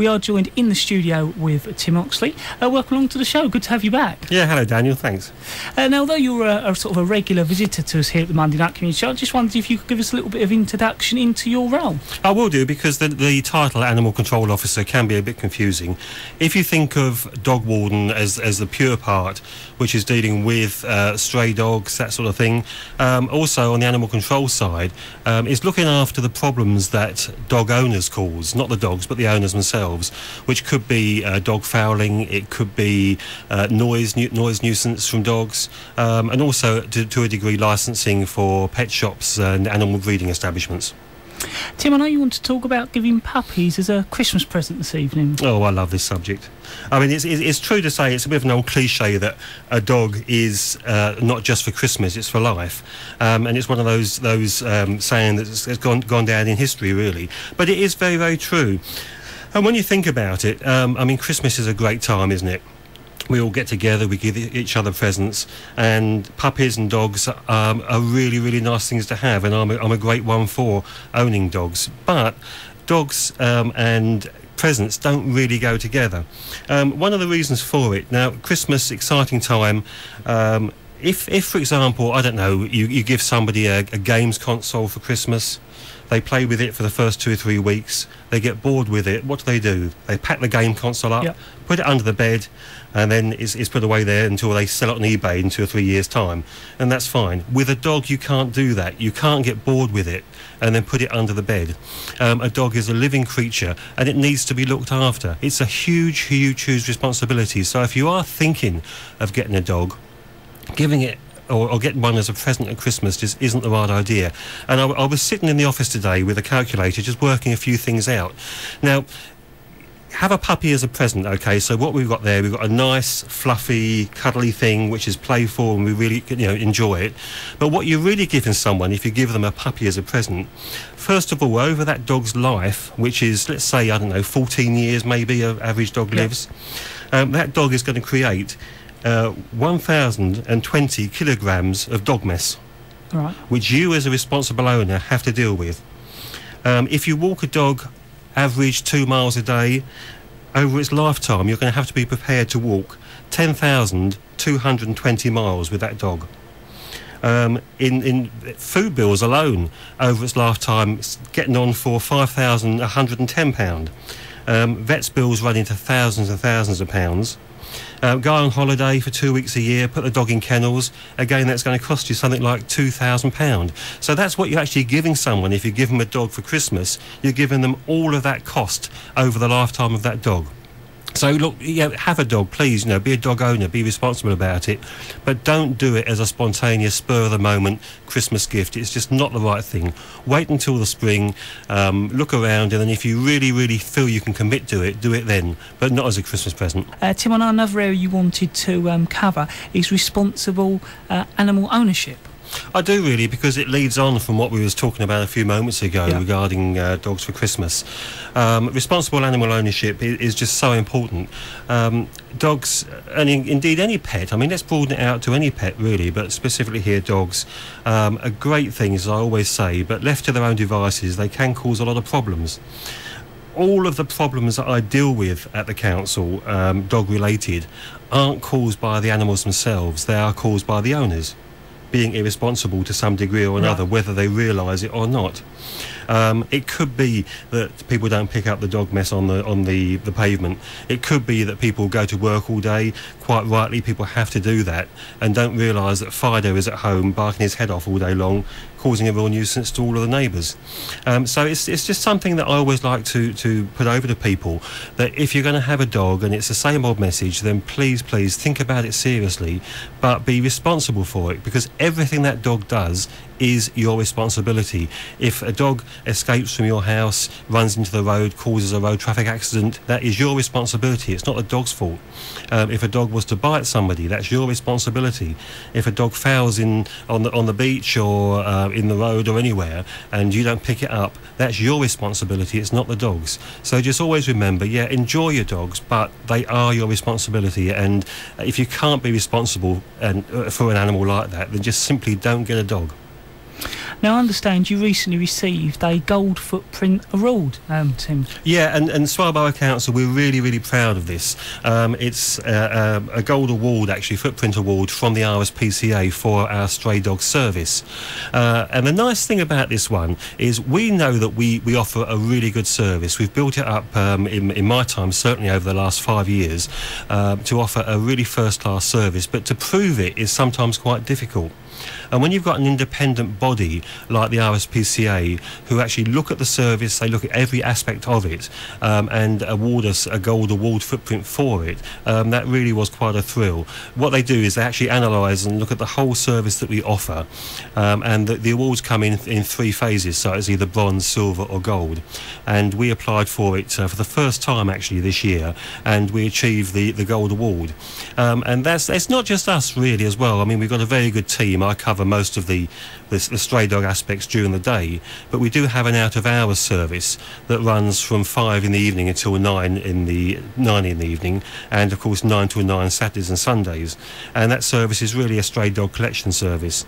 We are joined in the studio with Tim Oxley. Welcome along to the show. Good to have you back. Yeah, hello Daniel, thanks. Now, although you're a sort of a regular visitor to us here at the Monday Night Community Show, I just wondered if you could give us a little bit of introduction into your role. I will do, because the title Animal Control Officer can be a bit confusing. If you think of Dog Warden as the pure part, which is dealing with stray dogs, that sort of thing, also on the animal control side, is looking after the problems that dog owners cause, not the dogs but the owners themselves, which could be dog fouling, it could be noise nuisance from dogs, and also to a degree licensing for pet shops and animal breeding establishments. Tim, I know you want to talk about giving puppies as a Christmas present this evening. Oh, I love this subject. I mean, it's true to say, it's a bit of an old cliche that a dog is not just for Christmas, it's for life. And it's one of those saying that's gone down in history, really. But it is very, very true. And when you think about it, I mean, Christmas is a great time, isn't it? We all get together, we give each other presents, and puppies and dogs are really, really nice things to have, and I'm a great one for owning dogs. But dogs and presents don't really go together. One of the reasons for it, now, Christmas, exciting time. If for example, I don't know, you give somebody a games console for Christmas, they play with it for the first 2 or 3 weeks, they get bored with it, what do? They pack the game console up, put it under the bed, and then it's put away there until they sell it on eBay in 2 or 3 years' time, and that's fine. With a dog, you can't do that. You can't get bored with it and then put it under the bed. A dog is a living creature, and it needs to be looked after. It's a huge, huge, huge responsibility. So if you are thinking of getting a dog, giving it or getting one as a present at Christmas just isn't the right idea. And I was sitting in the office today with a calculator just working a few things out. Now, have a puppy as a present, okay? So what we've got there, we've got a nice, fluffy, cuddly thing which is playful and we really, enjoy it. But what you're really giving someone if you give them a puppy as a present, first of all, over that dog's life, which is, let's say, I don't know, 14 years maybe an average dog lives, that dog is going to create 1,020 kilograms of dog mess, which you as a responsible owner have to deal with. If you walk a dog average 2 miles a day, over its lifetime you're going to have to be prepared to walk 10,220 miles with that dog. In food bills alone, over its lifetime, it's getting on for £5,110. Vets bills run into thousands and thousands of pounds. Go on holiday for 2 weeks a year, put the dog in kennels, again that's going to cost you something like £2,000. So that's what you're actually giving someone. If you give them a dog for Christmas, you're giving them all of that cost over the lifetime of that dog. So look, have a dog, please, be a dog owner, be responsible about it, but don't do it as a spontaneous, spur-of-the-moment Christmas gift. It's just not the right thing. Wait until the spring, look around, and then if you really, really feel you can commit to it, do it then, but not as a Christmas present. Tim, I know another area you wanted to cover is responsible animal ownership. I do really, because it leads on from what we was talking about a few moments ago regarding dogs for Christmas. Responsible animal ownership is just so important. Dogs, and indeed any pet, I mean, let's broaden it out to any pet really, but specifically here dogs, are great things, as I always say, but left to their own devices, they can cause a lot of problems. All of the problems that I deal with at the council, dog-related, aren't caused by the animals themselves, they are caused by the owners being irresponsible to some degree or another, whether they realise it or not. It could be that people don't pick up the dog mess on the pavement. It could be that people go to work all day. Quite rightly, people have to do that and don't realise that Fido is at home barking his head off all day long, causing a real nuisance to all of the neighbours. So it's just something that I always like to put over to people, that if you're going to have a dog and it's the same old message, then please think about it seriously, but be responsible for it, because everything that dog does is your responsibility. If a dog escapes from your house, runs into the road, causes a road traffic accident, that is your responsibility. It's not the dog's fault. If a dog was to bite somebody, that's your responsibility. If a dog fouls on the beach or in the road or anywhere and you don't pick it up, that's your responsibility. It's not the dog's. So just always remember, enjoy your dogs, but they are your responsibility. And if you can't be responsible for an animal like that, then just simply don't get a dog. Now, I understand you recently received a gold footprint award, Tim. Yeah, and Swale Borough Council, we're really, really proud of this. It's a gold award, actually, footprint award from the RSPCA for our stray dog service. And the nice thing about this one is we know that we offer a really good service. We've built it up in my time, certainly over the last 5 years, to offer a really first-class service, but to prove it is sometimes quite difficult. And when you've got an independent body like the RSPCA who actually look at the service, they look at every aspect of it, and award us a gold award footprint for it, that really was quite a thrill. What they do is they actually analyse and look at the whole service that we offer, and the awards come in 3 phases, so it's either bronze, silver or gold. And we applied for it for the first time actually this year, and we achieved the gold award. And it's not just us really as well. I mean, we've got a very good team. I cover most of the stray dog aspects during the day, but we do have an out-of-hours service that runs from 5 in the evening until 9 in the evening, and of course 9 till 9 Saturdays and Sundays. And that service is really a stray dog collection service.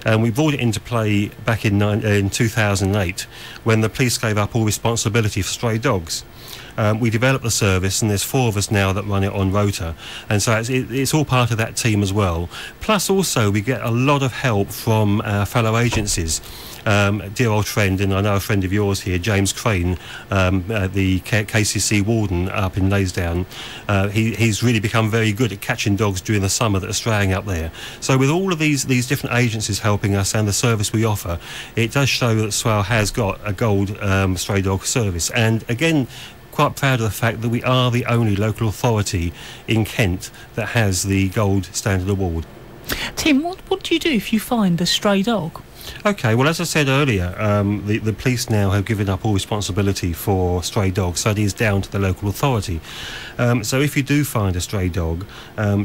And we brought it into play back in 2008 when the police gave up all responsibility for stray dogs. We developed the service, and there's 4 of us now that run it on rota, and so it's all part of that team as well. Plus also we get a lot of help from our fellow agencies. Dear old friend, and I know a friend of yours here, James Crane, the KCC Warden up in Laysdown, he's really become very good at catching dogs during the summer that are straying up there. So with all of these different agencies helping us and the service we offer, it does show that Swale has got a gold stray dog service. And again, quite proud of the fact that we are the only local authority in Kent that has the gold standard award. Tim, what do you do if you find a stray dog? Okay, well, as I said earlier, the police now have given up all responsibility for stray dogs, so it is down to the local authority. So if you do find a stray dog,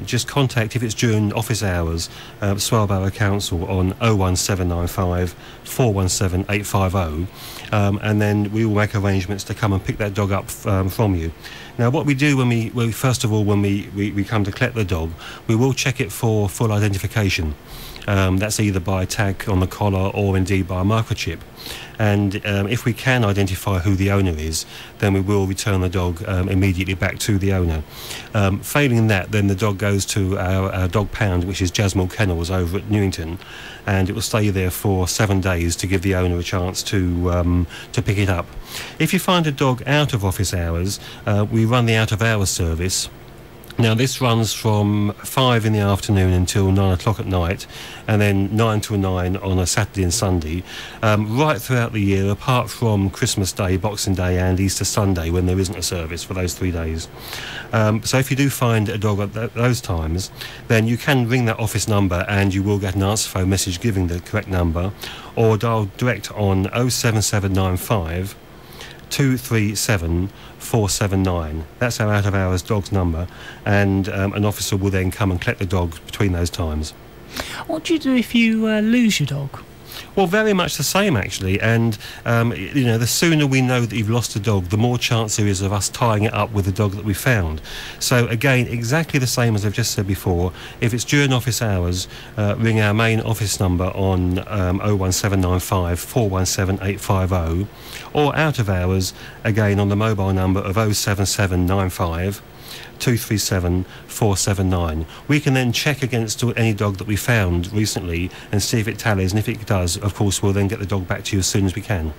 just contact, if it's during office hours, Swale Borough Council on 01795 417 850, and then we will make arrangements to come and pick that dog up from you. Now, what we do when we first of all, when we come to collect the dog, we will check it for full identification. That's either by tag on the collar or indeed by a microchip. And if we can identify who the owner is, then we will return the dog immediately back to the owner. Failing that, then the dog goes to our dog pound, which is Jasmine Kennels over at Newington, and it will stay there for 7 days to give the owner a chance to pick it up. If you find a dog out of office hours, we run the out-of-hours service. Now, this runs from 5 in the afternoon until 9 o'clock at night, and then 9 till 9 on a Saturday and Sunday, right throughout the year, apart from Christmas Day, Boxing Day and Easter Sunday, when there isn't a service for those 3 days. So if you do find a dog at those times, then you can ring that office number and you will get an answer phone message giving the correct number, or dial direct on 07795 237 479. That's our out-of-hours dog's number, and an officer will then come and collect the dog between those times. What do you do if you lose your dog? Well, very much the same actually, and the sooner we know that you've lost a dog, the more chance there is of us tying it up with the dog that we found. So again, exactly the same as I've just said before. If it's during office hours, ring our main office number on 01795 417 850, or out of hours, again on the mobile number of 07795 237 479. We can then check against any dog that we found recently and see if it tallies, and if it does, of course, we'll then get the dog back to you as soon as we can.